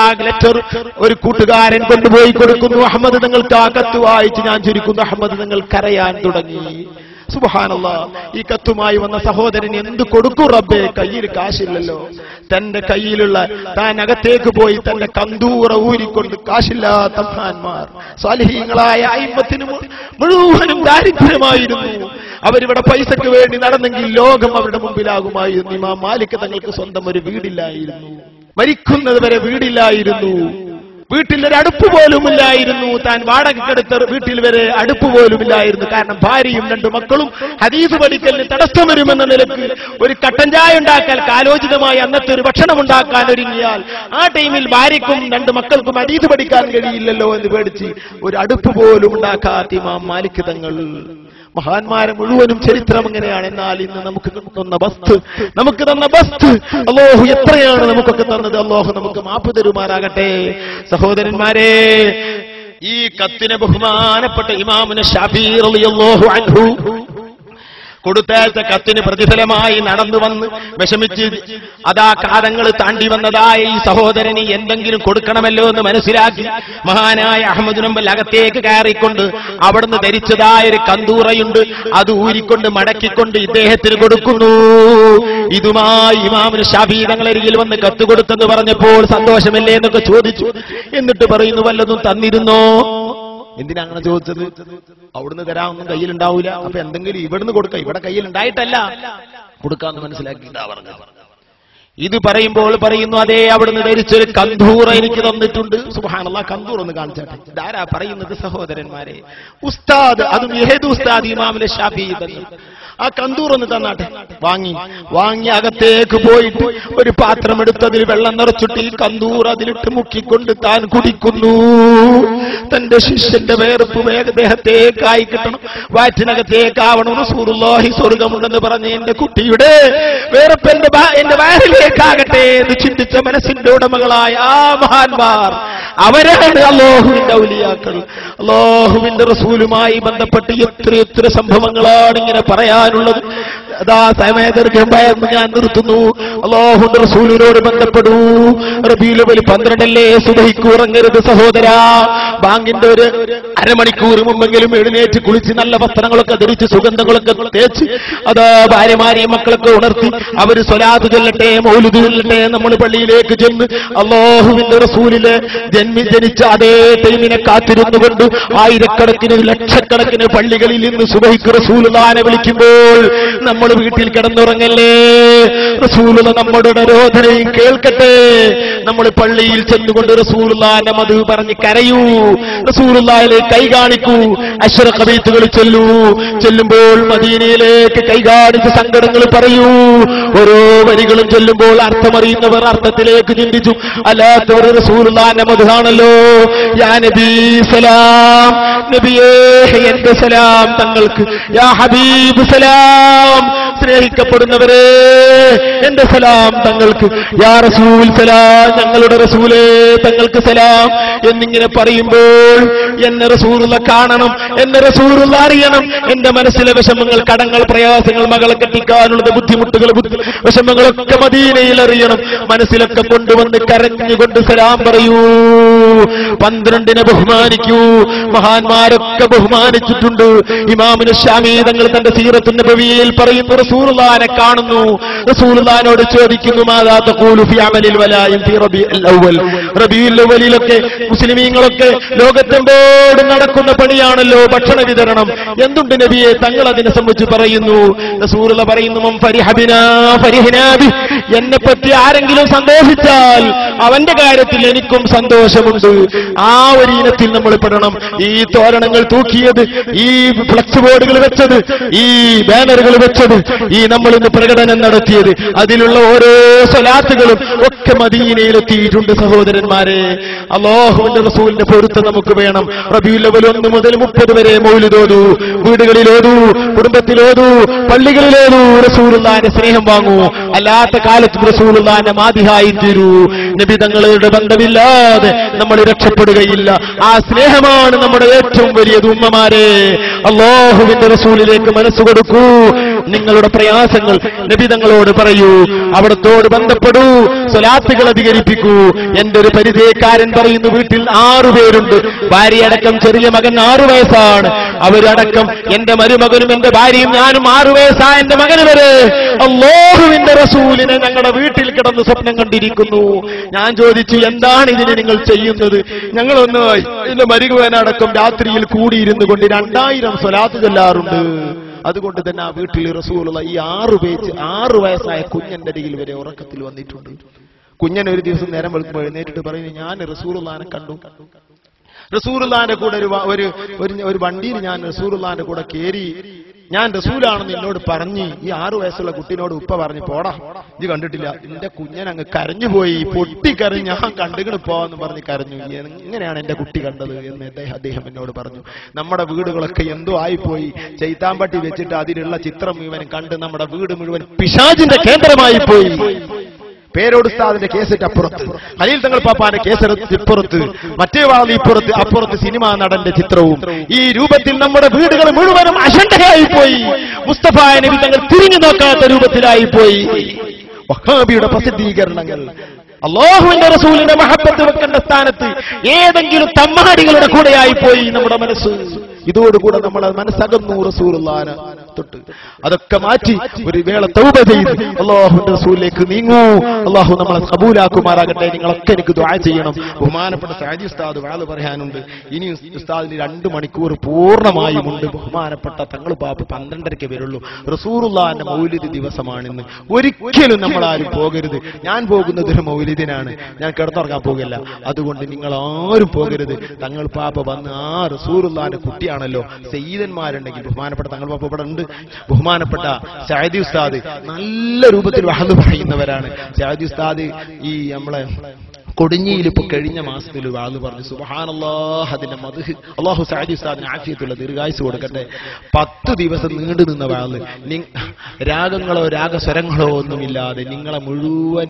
ആ ലെറ്റർ ഒരു കൂട്ടുകാരൻ കൊണ്ടുപോയി കൊടുക്കുന്നു. അഹമ്മദ് നിങ്ങൾക്ക് ആ കത്ത് വായിച്ച് ഞാൻ ചുരുക്കുന്നു. അഹമ്മദ് നിങ്ങൾ കരയാൻ തുടങ്ങി. സുബ്ഹാനല്ലാഹ്, ഈ കത്തുമായി വന്ന സഹോദരൻ എന്ത് കൊടുക്കും റബ്ബേ? കയ്യിൽ കാശില്ലല്ലോ. തന്റെ കയ്യിലുള്ള താൻ അകത്തേക്ക് പോയി തന്റെ കന്തൂറ ഊരിക്കൊണ്ട് കാശില്ലാത്ത മഹാന്മാർ സ്വാലിഹീങ്ങളായ അയിമ്മത്തിന് മുഴുവനും ദാരിദ്ര്യമായിരുന്നു. അവരിവിടെ പൈസക്ക് വേണ്ടി നടന്നെങ്കിൽ ലോകം അവരുടെ മുമ്പിലാകുമായിരുന്നു. ഇമാം മാലിക് തങ്ങൾക്ക് സ്വന്തം ഒരു വീടില്ലായിരുന്നു. മരിക്കുന്നത് വരെ വീടില്ലായിരുന്നു. വീട്ടിലൊരു അടുപ്പ് പോലുമില്ലായിരുന്നു. താൻ വാടകയ്ക്കെടുത്ത വീട്ടിൽ വരെ അടുപ്പ് പോലുമില്ലായിരുന്നു. കാരണം ഭാര്യയും 2 മക്കളും ഹദീസ് പഠിക്കലിന് തടസ്സം വരുമെന്ന നിലക്ക് ഒരു കട്ടൻ ചായ ഉണ്ടാക്കാൻ കാലോചിതമായി അന്നത്തെ ഒരു ഭക്ഷണം ഉണ്ടാക്കാൻ ഒരുങ്ങിയാൽ ആ ടൈമിൽ ഭാര്യയ്ക്കും 2 മക്കൾക്കും ഹദീസ് പഠിക്കാൻ കഴിയില്ലല്ലോ എന്ന് പേടിച്ച് ഒരു അടുപ്പ് പോലും ഉണ്ടാക്കാത്ത ഇമാം മാലിക് തങ്ങൾ. മഹാന്മാരെ മുഴുവനും ചരിത്രം എങ്ങനെയാണ്. എന്നാൽ ഇന്ന് നമുക്ക് തന്ന ബസ്ത് അല്ലാഹു എത്രയാണ് നമുക്കൊക്കെ തന്നത്. അല്ലാഹു നമുക്ക് മാപ്പ് തരുമാറാകട്ടെ. സഹോദരന്മാരെ, ഈ കത്തിനെ ബഹുമാനപ്പെട്ട ഇമാമുന ശാഫിഈ റളിയല്ലാഹു അൻഹു കൊടുത്തയച്ച കത്തിന് പ്രതിഫലമായി നടന്നു വന്ന് വിഷമിച്ച് അതാ കാലങ്ങൾ താണ്ടി വന്നതായ ഈ സഹോദരന് എന്തെങ്കിലും കൊടുക്കണമല്ലോ എന്ന് മനസ്സിലാക്കി മഹാനായ അഹ്മദ് നമ്പൽ അകത്തേക്ക് കയറിക്കൊണ്ട് അവിടുന്ന് ധരിച്ചതായ ഒരു കന്തൂറയുണ്ട്, അത് ഊരിക്കൊണ്ട് മടക്കിക്കൊണ്ട് ഇദ്ദേഹത്തിന് കൊടുക്കുന്നു. ഇതുമായി ഇമാമുൽ ശാഫിഈ തങ്ങളരികിൽ വന്ന് കത്ത് കൊടുത്തെന്ന് പറഞ്ഞപ്പോൾ സന്തോഷമല്ലേ എന്നൊക്കെ ചോദിച്ചു. എന്നിട്ട് പറയുന്നു, വല്ലതും തന്നിരുന്നോ? എന്തിനാ അങ്ങനെ ചോദിച്ചത്? അവിടുന്ന് തരാമൊന്നും കയ്യിലുണ്ടാവൂല. അപ്പൊ എന്തെങ്കിലും ഇവിടുന്ന് കൊടുക്കാം. ഇവിടെ കയ്യിലുണ്ടായിട്ടല്ല കൊടുക്കാന്ന് മനസ്സിലാക്കിയിട്ടാ പറഞ്ഞത്. ഇത് പറയുമ്പോൾ പറയുന്നു, അതേ അവിടുന്ന് ധരിച്ചൊരു കന്തൂറ എനിക്ക് തന്നിട്ടുണ്ട്. സുബ്ഹാനല്ലാഹ്, കന്തൂർ ഒന്ന് കാണിച്ചാട്ടെ. ഇതാരാ പറയുന്നത്? സഹോദരന്മാരെ, ഉസ്താദ്, അതും ഏത് ഉസ്താദ്? ഇമാമുൽ ശാഫിഈ തങ്ങൾ. ആ കന്തൂർ ഒന്ന് തന്നാട്ടെ. വാങ്ങി അകത്തേക്ക് പോയിട്ട് ഒരു പാത്രം എടുത്തതിൽ വെള്ളം നിറച്ചിട്ട് ഈ കന്തൂർ അതിലിട്ട് മുക്കിക്കൊണ്ട് താൻ കുടിക്കുന്നു. തന്റെ ശിഷ്യന്റെ വേർപ്പ് ദേഹത്തേക്കായി കിട്ടണം, വയറ്റിനകത്തേക്കാവണം. റസൂലുള്ളാഹി സ്വർഗമുണ്ടെന്ന് പറഞ്ഞ എന്റെ കുട്ടിയുടെ വേർപ്പ് എന്റെ വയറിലേക്കാകട്ടെ എന്ന് ചിന്തിച്ച മനസ്സിന്റെ ഉടമകളായ ആ മഹാന്മാർ, അവരാണ് അല്ലാഹുവിന്റെ ഔലിയാക്കൾ. അല്ലാഹുവിന്റെ റസൂലുമായി ബന്ധപ്പെട്ട് എത്ര സംഭവങ്ങളാണ് ഇങ്ങനെ പറയാനുള്ളത്. അതാ സമയദൈർഘ്യം ഭയന്ന് ഞാൻ നിർത്തുന്നു. അല്ലാഹുവിന്റെ റസൂലിനോട് ബന്ധപ്പെടൂ. റബീഉൽ അവ്വൽ 12 സുബഹിക്ക് ഉറങ്ങരുത് സഹോദരാ. ബാങ്കിന്റെ ഒരു അരമണിക്കൂർ മുമ്പെങ്കിലും എഴുന്നേറ്റ് കുളിച്ച് നല്ല വസ്ത്രങ്ങളൊക്കെ ധരിച്ച് സുഗന്ധങ്ങളൊക്കെ തേച്ച് അതാ ഭാര്യമാരെയും മക്കളൊക്കെ ഉണർത്തി അവർ സ്വലാത്ത് ചൊല്ലട്ടെ, മൗലിദ് ചൊല്ലട്ടെ. നമ്മൾ പള്ളിയിലേക്ക് ചെന്ന് അല്ലാഹുവിന്റെ റസൂലിലെ ജനിച്ച അതേ ടൈമിനെ കാത്തിരുന്നുകൊണ്ട് ആയിരക്കണക്കിന് ലക്ഷക്കണക്കിന് പള്ളികളിൽ നിന്ന് സുബഹിക്ക് റസൂലുള്ളാഹിനെ വിളിക്കുമ്പോൾ നമ്മൾ വീട്ടിൽ കിടന്നുറങ്ങല്ലേ? റസൂലുള്ള നമ്മുടെ രോദനയും കേൾക്കട്ടെ. നമ്മൾ പള്ളിയിൽ ചെന്നുകൊണ്ട് റസൂലുള്ളാഹിന്റെ മദ്ഹ് പറഞ്ഞ് കരയൂ, റസൂലുള്ളാഹിലേക്ക് കൈ കാണിക്കൂ, അശ്റഖ ബൈത്തുകൾ ചെല്ലുമ്പോൾ മദീനയിലേക്ക് കൈ കാണിച്ച് സങ്കടങ്ങൾ പറയൂ. ഓരോ വരികളും ചൊല്ലുമ്പോൾ അർത്ഥമറിയുന്നവർ അർത്ഥത്തിലേക്ക് ചിന്തിച്ചു, അല്ലാത്തവർ റസൂലുള്ളാഹിന്റെ മദ്ഹാണല്ലോ. യാ നബി സലാം, നബിയേ എന്റെ സലാം തങ്ങൾക്ക്. യാ ഹബീബ് സലാം, സ്നേഹിക്കപ്പെടുന്നവരെ എന്റെ സലാം തങ്ങൾക്ക്. യാ റസൂൽ സലാം, ഞങ്ങളുടെ റസൂലേ തങ്ങൾക്ക് സലാം എന്നിങ്ങനെ പറയുമ്പോൾ എന്നെ റസൂലുള്ള കാണണം, എന്നെ റസൂലുള്ള അറിയണം. എന്റെ മനസ്സിലെ വിഷമങ്ങൾ, കടങ്ങൾ, പ്രയാസങ്ങൾ, മകളെ കെട്ടിക്കാനുള്ളത്, ബുദ്ധിമുട്ടുകൾ, വിഷമങ്ങളൊക്കെ മദീനയിൽ അറിയണം. മനസ്സിലൊക്കെ കൊണ്ടുവന്ന് കരഞ്ഞുകൊണ്ട് സലാം പറയൂ. 12 ബഹുമാനിക്കൂ. മഹാന്മാരൊക്കെ ബഹുമാനിച്ചിട്ടുണ്ട്. ഇമാമുൽ ശാഫിഈ തങ്ങൾ തന്റെ സീറത്തുൻ നബവിയിൽ പറയുന്നു, റസൂലുള്ളാഹിനെ കാണുന്നു. റസൂലുള്ളാഹിനോട് ചോദിക്കുന്നു, മാദാ തഖൂലു ഫി അമലിൽ വലായിം ഫി റബീഉൽ അവ്വൽ. റബീഉൽ അവ്വലിലൊക്കെ മുസ്ലിമീങ്ങളൊക്കെ ലോകത്തെമ്പാടും നടക്കുന്ന പണിയാണല്ലോ ഭക്ഷണ വിതരണം. എന്തുണ്ട് നബിയെ തങ്ങൾ അതിനെ സംബന്ധിച്ച് പറയുന്നു? റസൂലുള്ള പറയുന്നു, മൻ ഫരിഹബിനാ ഫരിഹ്നാ ബി. എന്നെ പറ്റി ആരെങ്കിലും സന്തോഷിച്ചാൽ അവന്റെ കാര്യത്തിൽ എനിക്കും സന്തോഷമുണ്ട്. ആ ഒരു ഇനത്തിൽ നമ്മൾ പെടണം. ഈ തോരണങ്ങൾ തൂക്കിയത്, ഈ ഫ്ലക്സ് ബോർഡുകൾ വെച്ചത്, ഈ ബാനറുകൾ വെച്ചത്, ഈ നമ്മൾ ഇന്ന് പ്രകടനം നടത്തിയത്, അതിലുള്ള ഓരോ സ്വലാത്തുകളും ഒക്കെ മദീനയിലെത്തിയിട്ടുണ്ട് സഹോദരന്മാരെ. അല്ലാഹുവിന്റെ റസൂലിന്റെ പൊരുത്തം നമുക്ക് വേണം. റബീഉൽ അവ്വൽ 1 മുതൽ 30 വരെ മൗലിദ് ഓതൂ, വീടുകളിലോതൂ, കുടുംബത്തിലോതൂ, പള്ളികളിലോതൂ. റസൂലുള്ളാഹിന്റെ സ്നേഹം വാങ്ങൂ. അല്ലാത്ത കാലത്ത് റസൂലുള്ളാഹിന്റെ മാദിഹായി തീരൂ. നബി തങ്ങളുടെ ബന്ധമില്ലാതെ നമ്മൾ രക്ഷപ്പെടുകയില്ല. ആ സ്നേഹമാണ് നമ്മുടെ ഏറ്റവും വലിയത്. ഉമ്മമാരെ, അല്ലാഹുവിന്റെ റസൂലിലേക്ക് മനസ്സ് കൊടുക്കൂ. നിങ്ങളുടെ പ്രയാസങ്ങൾ നബി തങ്ങളോട് പറയൂ, അവിടത്തോട് ബന്ധപ്പെടൂ, സ്വലാത്തുകൾ അധികരിപ്പിക്കൂ. എന്റെ ഒരു പരിചയക്കാരൻ പറയുന്നു, വീട്ടിൽ 6 പേരുണ്ട്, ഭാര്യയടക്കം ചെറിയ മകൻ 6 വയസ്സാണ്. അവരടക്കം എന്റെ മരുമകനും എന്റെ ഭാര്യയും ഞാനും 6 വയസ്സായ എന്റെ മകന് വരെ അല്ലാഹുവിന്റെ റസൂലിനെ ഞങ്ങളുടെ വീട്ടിൽ കിടന്ന് സ്വപ്നം കണ്ടിരിക്കുന്നു. ഞാൻ ചോദിച്ചു, എന്താണ് ഇതിന് നിങ്ങൾ ചെയ്യുന്നത്? ഞങ്ങളൊന്ന് എന്റെ മരുമകനടക്കം രാത്രിയിൽ കൂടിയിരുന്നു കൊണ്ട് 2000 സ്വലാത്ത് ചൊല്ലാറുണ്ട്. അതുകൊണ്ട് തന്നെ ആ വീട്ടിൽ റസൂലുള്ള ഈ 6 വയസ്സായ കുഞ്ഞന്റെ അരികിൽ വരെ ഉറക്കത്തിൽ വന്നിട്ടുണ്ട്. കുഞ്ഞൻ ഒരു ദിവസം നേരം വെളുക്കുമ്പോൾ എഴുന്നേറ്റിട്ട് പറയുന്നു, ഞാൻ റസൂലുള്ളാഹിനെ കണ്ടു. റസൂലുള്ളാഹിന്റെ കൂടെ ഒരു വണ്ടിയിൽ ഞാൻ റസൂലുള്ളാഹിന്റെ കൂടെ കയറി. ഞാൻ റസൂലാണെന്ന് എന്നോട് പറഞ്ഞ് ഈ 6 വയസ്സുള്ള കുട്ടിനോട് ഉപ്പ പറഞ്ഞു, പോടാ ഇത് കണ്ടിട്ടില്ല. എന്റെ കുഞ്ഞൻ അങ്ങ് കരഞ്ഞുപോയി, പൊട്ടിക്കരഞ്ഞ്, ഞാൻ കണ്ടുകിണ് പോവാന്ന് പറഞ്ഞ് കരഞ്ഞു. എങ്ങനെയാണ് എന്റെ കുട്ടി കണ്ടത് എന്ന് അദ്ദേഹം എന്നോട് പറഞ്ഞു. നമ്മുടെ വീടുകളൊക്കെ എന്തോ ആയിപ്പോയി, ചൈത്താമ്പട്ടി വെച്ചിട്ട് അതിലുള്ള ചിത്രം മുഴുവൻ കണ്ട് നമ്മുടെ വീട് മുഴുവൻ പിശാചിന്റെ കേന്ദ്രമായി പോയി. പേരോട് ഉസ്താദിന്റെ കേസറ്റ് അപ്പുറത്ത്, ഖലീൽ തങ്ങൾ പാപ്പാന്റെ കേസറ്റ് ഇപ്പുറത്ത്, മറ്റേ വാളി ഇപ്പുറത്ത്, അപ്പുറത്ത് സിനിമാ നടന്റെ ചിത്രവും. ഈ രൂപത്തിൽ നമ്മുടെ വീടുകൾ മുഴുവനും അശണ്ടയായി പോയി. മുസ്തഫ നബി തങ്ങൾ തിരിഞ്ഞു നോക്കാത്ത രൂപത്തിലായി പോയി. വഹാബിയുടെ പ്രസിദ്ധീകരണങ്ങൾ, അല്ലാഹുവിന്റെ റസൂലിന്റെ മഹബത്ത് വെക്കേണ്ട സ്ഥാനത്ത് ഏതെങ്കിലും തമ്മാടികളുടെ കൂടെയായി പോയി നമ്മുടെ മനസ്സ്. ഇതോടുകൂടെ നമ്മളെ മനസ്സകന്നു റസൂലുള്ളാഹിനെ തൊട്ട്. അതൊക്കെ മാറ്റി ഒരു വേള തൗബ ചെയ്ത് അല്ലാഹുവിന്റെ റസൂലിലേക്ക് നീങ്ങൂ. അല്ലാഹു നമ്മളെ ഖബൂലാക്കുമാറാകട്ടെ. നിങ്ങളൊക്കെ എനിക്ക് ദുആ ചെയ്യണം. ബഹുമാനപ്പെട്ട സഅദി ഉസ്താദ് വഅദ് പറയാനുണ്ട്. ഇനി ഉസ്താദിന് 2 മണിക്കൂർ പൂർണ്ണമായും ഉണ്ട്. ബഹുമാനപ്പെട്ട തങ്ങൾ പാപ്പ 12:30 വരുള്ളൂ. റസൂലുള്ളാഹിന്റെ മൗലിദ് ദിവസമാണിന്ന്. ഒരിക്കലും നമ്മളാരും പോകരുത്. ഞാൻ പോകുന്നത് ഒരു മൗലിദിനാണ്, ഞാൻ കിടന്നുറങ്ങാൻ പോകില്ല. അതുകൊണ്ട് നിങ്ങൾ ആരും പോകരുത്. തങ്ങൾ പാപ്പ വന്ന് ആ റസൂലുള്ളാഹിന്റെ കുട്ടിയാണല്ലോ. സയ്യിദന്മാരുണ്ടെങ്കിൽ ബഹുമാനപ്പെട്ട തങ്ങൾ പാപ്പ ഇവിടെ ഉണ്ട്. ബഹുമാനപ്പെട്ട സഅദി ഉസ്താദ് നല്ല രൂപത്തിൽ വഅദ് പറയുന്നവരാണ്. സഅദി ഉസ്താദ് ഈ നമ്മളെ കൊടിഞ്ഞിയിൽ ഇപ്പൊ കഴിഞ്ഞ മാസത്തിൽ വഅദ് പറഞ്ഞു. സുബ്ഹാനല്ലാഹ്, അതിന്റെ മദ്ഹ്. അല്ലാഹു സഅദി ഉസ്താദിന് ആഫിയത്തുള്ള ദീർഘായുസ്സ് കൊടുക്കട്ടെ. 10 ദിവസം നീണ്ടു നിന്ന വഅദ്. രാഗങ്ങളോ രാഗസ്വരങ്ങളോ ഒന്നുമില്ലാതെ നിങ്ങളെ മുഴുവൻ